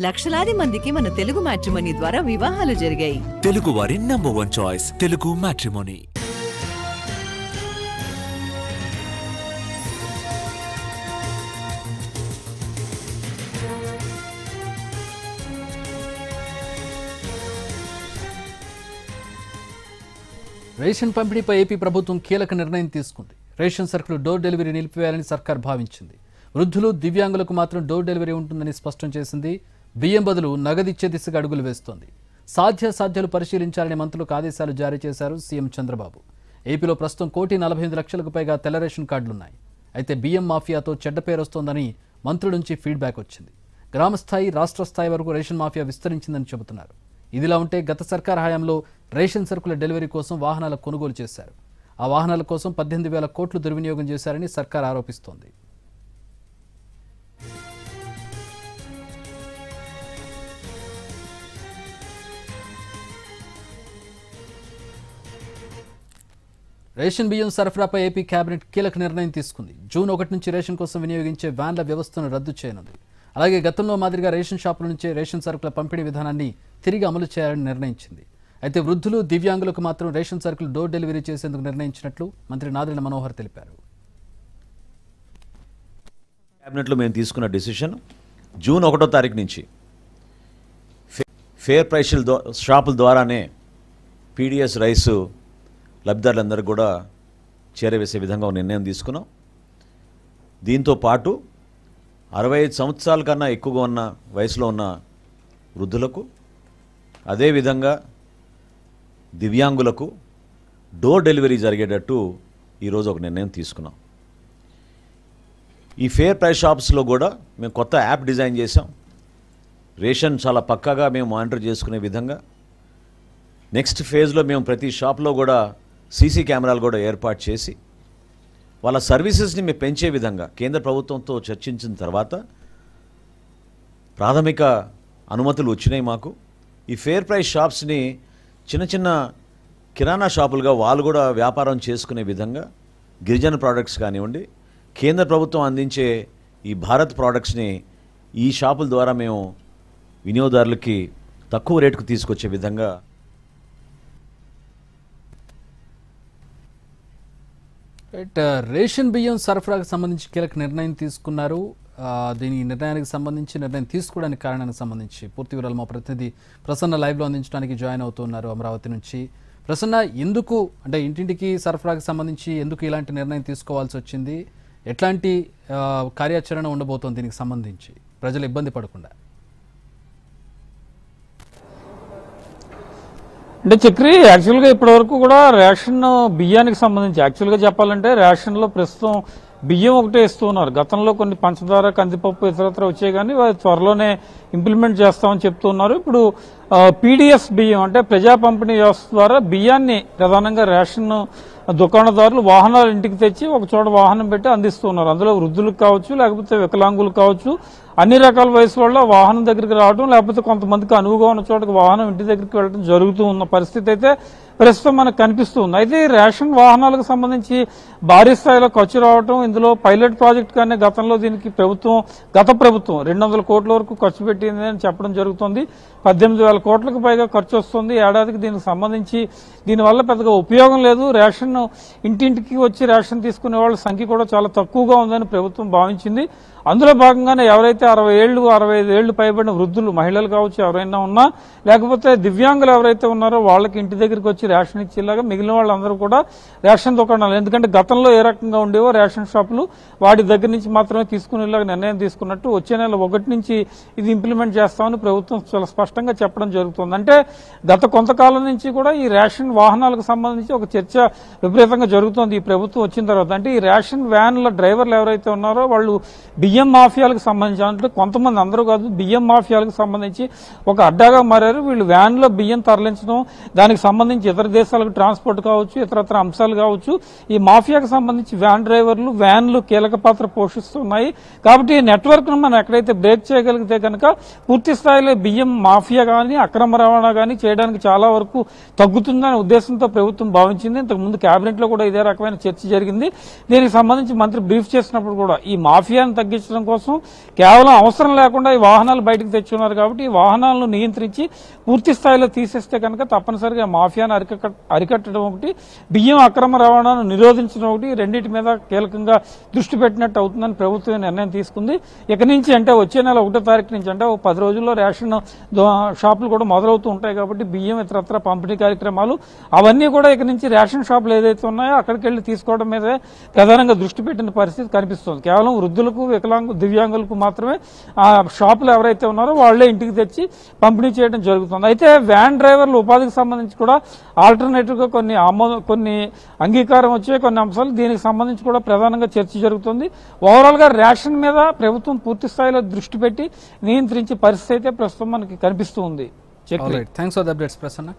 లక్షలాది మందికి మన తెలుగు మ్యాట్రిమోనీ ద్వారా వివాహాలు జరిగాయి. తెలుగు వారి number 1 choice Telugu matrimony. Ration పంపిణీపై ఏపీ ప్రభుత్వం కీలక నిర్ణయం తీసుకుంది. రేషన్ సరుకులు డోర్ డెలివరీ నిలిపివేయాలని సర్కార్ భావించింది. వృద్ధులు, దివ్యాంగులకు మాత్రం డోర్ డెలివరీ ఉంటుందని స్పష్టం చేసింది. బియ్యం బదులు నగదిచ్చే దిశగా అడుగులు వేస్తోంది. సాధ్యాసాధ్యాలు పరిశీలించాలని మంత్రులకు ఆదేశాలు జారీ చేశారు సీఎం చంద్రబాబు. ఏపీలో ప్రస్తుతం 1,48,00,000కు పైగా తెల్ల రేషన్ కార్డులున్నాయి. అయితే బియ్యం మాఫియాతో చెడ్డ పేరొస్తోందని మంత్రుల నుంచి ఫీడ్బ్యాక్ వచ్చింది. గ్రామస్థాయి, రాష్ట్ర స్థాయి వరకు రేషన్ మాఫియా విస్తరించిందని చెబుతున్నారు. ఇదిలా ఉంటే గత సర్కార్ హయాంలో రేషన్ సరుకుల డెలివరీ కోసం వాహనాల కొనుగోలు చేశారు. ఆ వాహనాల కోసం 18,000 కోట్లు దుర్వినియోగం చేశారని సర్కార్ ఆరోపిస్తోంది. రేషన్ బియ్యం సరఫరాపై ఏపీ కేబినెట్ కీలక నిర్ణయం తీసుకుంది. జూన్ 1 నుంచి రేషన్ కోసం వినియోగించే వ్యాన్ల వ్యవస్థను రద్దు చేయనుంది. అలాగే గతంలో మాదిరిగా రేషన్ షాపుల నుంచే రేషన్ సరుకుల పంపిణీ విధానాన్ని తిరిగి అమలు చేయాలని నిర్ణయించింది. అయితే వృద్ధులు, దివ్యాంగులకు మాత్రం రేషన్ సరుకులు డోర్ డెలివరీ చేసేందుకు నిర్ణయించినట్లు మంత్రి నాదెండ్ల మనోహర్ తెలిపారు. కేబినెట్లో మేము తీసుకున్న డిసిషన్ జూన్ 1వ తారీఖు నుంచి ఫేర్ ప్రైస్ షాపుల ద్వారానే పీడిఎస్ రైసు లబ్ధిదారులందరూ కూడా చేరవేసే విధంగా నిర్ణయం తీసుకున్నాం. దీంతో పాటు 65 సంవత్సరాల కన్నా ఎక్కువగా ఉన్న వయసులో ఉన్న వృద్ధులకు, అదేవిధంగా దివ్యాంగులకు డోర్ డెలివరీ జరిగేటట్టు ఈరోజు ఒక నిర్ణయం తీసుకున్నాం. ఈ ఫేర్ ప్రైస్ షాప్స్లో కూడా మేము కొత్త యాప్ డిజైన్ చేసాం. రేషన్ చాలా పక్కాగా మేము మానిటర్ చేసుకునే విధంగా నెక్స్ట్ ఫేజ్లో మేము ప్రతి షాప్లో కూడా సీసీ కెమెరాలు కూడా ఏర్పాటు చేసి వాళ్ళ సర్వీసెస్ని మేము పెంచే విధంగా కేంద్ర ప్రభుత్వంతో చర్చించిన తర్వాత ప్రాథమిక అనుమతులు వచ్చినాయి మాకు. ఈ ఫేర్ ప్రైస్ షాప్స్ని చిన్న చిన్న కిరాణా షాపులుగా వాళ్ళు కూడా వ్యాపారం చేసుకునే విధంగా గిరిజన ప్రోడక్ట్స్ కానివ్వండి, కేంద్ర ప్రభుత్వం అందించే ఈ భారత్ ప్రోడక్ట్స్ని ఈ షాపుల ద్వారా మేము వినియోగదారులకి తక్కువ రేటుకు తీసుకొచ్చే విధంగా రేషన్ బియ్యం సరఫరాకు సంబంధించి కీలక నిర్ణయం తీసుకున్నారు. దీని నిర్ణయానికి సంబంధించి, నిర్ణయం తీసుకోవడానికి కారణానికి సంబంధించి పూర్తి వివరాలు మా ప్రతినిధి ప్రసన్న లైవ్లో అందించడానికి జాయిన్ అవుతున్నారు అమరావతి నుంచి. ప్రసన్న, ఎందుకు అంటే ఇంటింటికి సరఫరాకు సంబంధించి ఎందుకు ఇలాంటి నిర్ణయం తీసుకోవాల్సి వచ్చింది? ఎట్లాంటి కార్యాచరణ ఉండబోతోంది దీనికి సంబంధించి ప్రజలు ఇబ్బంది పడకుండా? అంటే చక్రి, యాక్చువల్గా ఇప్పటివరకు కూడా రేషన్ బియ్యానికి సంబంధించి యాక్చువల్గా చెప్పాలంటే రేషన్లో ప్రస్తుతం బియ్యం ఒకటే ఇస్తూ ఉన్నారు. గతంలో కొన్ని పంచదార, కందిపప్పు ఇతరత్ర వచ్చాయి, కానీ త్వరలోనే ఇంప్లిమెంట్ చేస్తామని చెప్తూ ఉన్నారు. ఇప్పుడు పీడిఎస్ బియ్యం అంటే ప్రజా పంపిణీ వ్యవస్థ ద్వారా బియ్యాన్ని ప్రధానంగా రేషన్ దుకాణదారులు వాహనాలు ఇంటికి తెచ్చి ఒక చోట వాహనం పెట్టి అందిస్తూ ఉన్నారు. అందులో వృద్ధులకు కావచ్చు, లేకపోతే వికలాంగులు కావచ్చు, అన్ని రకాల వయసు వాళ్ళ వాహనం దగ్గరికి రావడం, లేకపోతే కొంతమందికి అనువుగా ఉన్న చోటకి వాహనం ఇంటి దగ్గరికి వెళ్ళడం జరుగుతూ ఉన్న పరిస్థితి అయితే ప్రస్తుతం మనకు కనిపిస్తుంది. అయితే ఈ రేషన్ వాహనాలకు సంబంధించి భారీ స్థాయిలో ఖర్చు రావడం, ఇందులో పైలట్ ప్రాజెక్ట్ కానీ గతంలో దీనికి గత ప్రభుత్వం 200 కోట్ల వరకు ఖర్చు పెట్టింది అని చెప్పడం జరుగుతుంది. 18,000 కోట్లకు పైగా ఖర్చు వస్తుంది ఏడాదికి. దీనికి సంబంధించి దీనివల్ల పెద్దగా ఉపయోగం లేదు. రేషన్ ఇంటింటికి వచ్చి రేషన్ తీసుకునే వాళ్ళ సంఖ్య కూడా చాలా తక్కువగా ఉందని ప్రభుత్వం భావించింది. అందులో భాగంగానే ఎవరైతే 60 ఏళ్లు 65 ఏళ్లు పైబడిన వృద్ధులు, మహిళలు కావచ్చు, ఎవరైనా ఉన్నా, లేకపోతే దివ్యాంగులు ఎవరైతే ఉన్నారో వాళ్ళకి ఇంటి దగ్గరికి వచ్చి రేషన్ ఇచ్చేలాగా మిగిలిన వాళ్ళందరూ కూడా రేషన్ దుకాణాలు, ఎందుకంటే గతంలో ఏ రకంగా ఉండేవో రేషన్ షాపులు వాటి దగ్గర నుంచి మాత్రమే తీసుకునేలాగా నిర్ణయం తీసుకున్నట్టు వచ్చే నెల 1 నుంచి ఇది ఇంప్లిమెంట్ చేస్తామని ప్రభుత్వం చాలా స్పష్టంగా చెప్పడం జరుగుతుంది. అంటే గత కొంతకాలం నుంచి కూడా ఈ రేషన్ వాహనాలకు సంబంధించి ఒక చర్చ విపరీతంగా జరుగుతోంది ఈ ప్రభుత్వం వచ్చిన తర్వాత. అంటే ఈ రేషన్ వ్యాన్ల డ్రైవర్లు ఎవరైతే ఉన్నారో వాళ్ళు బియ్యం మాఫియాలకు సంబంధించి, అంటే కొంతమంది, అందరూ కాదు, బియ్యం మాఫియాలకు సంబంధించి ఒక అడ్డాగా మారారు. వీళ్ళు వ్యాన్లో బియ్యం తరలించడం, దానికి సంబంధించి ఇతర దేశాలకు ట్రాన్స్పోర్ట్ కావచ్చు, ఇతరత్ర అంశాలు కావచ్చు, ఈ మాఫియాకు సంబంధించి వ్యాన్ డ్రైవర్లు, వ్యాన్లు కీలక పాత్ర పోషిస్తున్నాయి. కాబట్టి ఈ నెట్వర్క్ ను మనం ఎక్కడైతే బ్రేక్ చేయగలిగితే కనుక పూర్తి స్థాయిలో బియ్యం మాఫియా కానీ అక్రమ రవాణా కానీ చేయడానికి చాలా వరకు తగ్గుతుందనే ఉద్దేశంతో ప్రభుత్వం భావించింది. ఇంతకుముందు కేబినెట్ లో కూడా ఇదే రకమైన చర్చ జరిగింది. దీనికి సంబంధించి మంత్రి బ్రీఫ్ చేసినప్పుడు కూడా ఈ మాఫియాను తగ్గించడం కోసం కేవలం అవసరం లేకుండా ఈ వాహనాలు బయటకు తెచ్చున్నారు. కాబట్టి ఈ వాహనాలను నియంత్రించి పూర్తి స్థాయిలో తీసేస్తే కనుక తప్పనిసరిగా మాఫియాను అరికట్టడం ఒకటి, బియ్యం అక్రమ రవాణాను నిరోధించడం ఒకటి, రెండింటి మీద కీలకంగా దృష్టి పెట్టినట్టు అవుతుందని ప్రభుత్వం నిర్ణయం తీసుకుంది. ఇక నుంచి అంటే వచ్చే నెల 1వ తారీఖు నుంచి అంటే 10 రోజుల్లో రేషన్ షాపులు కూడా మొదలవుతూ ఉంటాయి. కాబట్టి బియ్యం ఇతరత్ర పంపిణీ కార్యక్రమాలు అవన్నీ కూడా ఇక నుంచి రేషన్ షాపులు ఏదైతే ఉన్నాయో అక్కడికి వెళ్లి తీసుకోవడం మీదే ప్రధానంగా దృష్టి పెట్టిన పరిస్థితి కనిపిస్తుంది. కేవలం వృద్ధులకు, దివ్యాంగులకు మాత్రమే ఆ షాపులు ఎవరైతే ఉన్నారో వాళ్లే ఇంటికి తెచ్చి పంపిణీ చేయడం జరుగుతుంది. అయితే వ్యాన్ డ్రైవర్ల ఉపాధికి సంబంధించి కూడా ఆల్టర్నేటివ్ గా కొన్ని అంగీకారం వచ్చే కొన్ని అంశాలు దీనికి సంబంధించి కూడా ప్రధానంగా చర్చ జరుగుతుంది. ఓవరాల్ గా రేషన్ మీద ప్రభుత్వం పూర్తి స్థాయిలో దృష్టి పెట్టి నియంత్రించే పరిస్థితి అయితే ప్రస్తుతం మనకి కనిపిస్తూ ఉంది. Thanks for the updates Prasanna.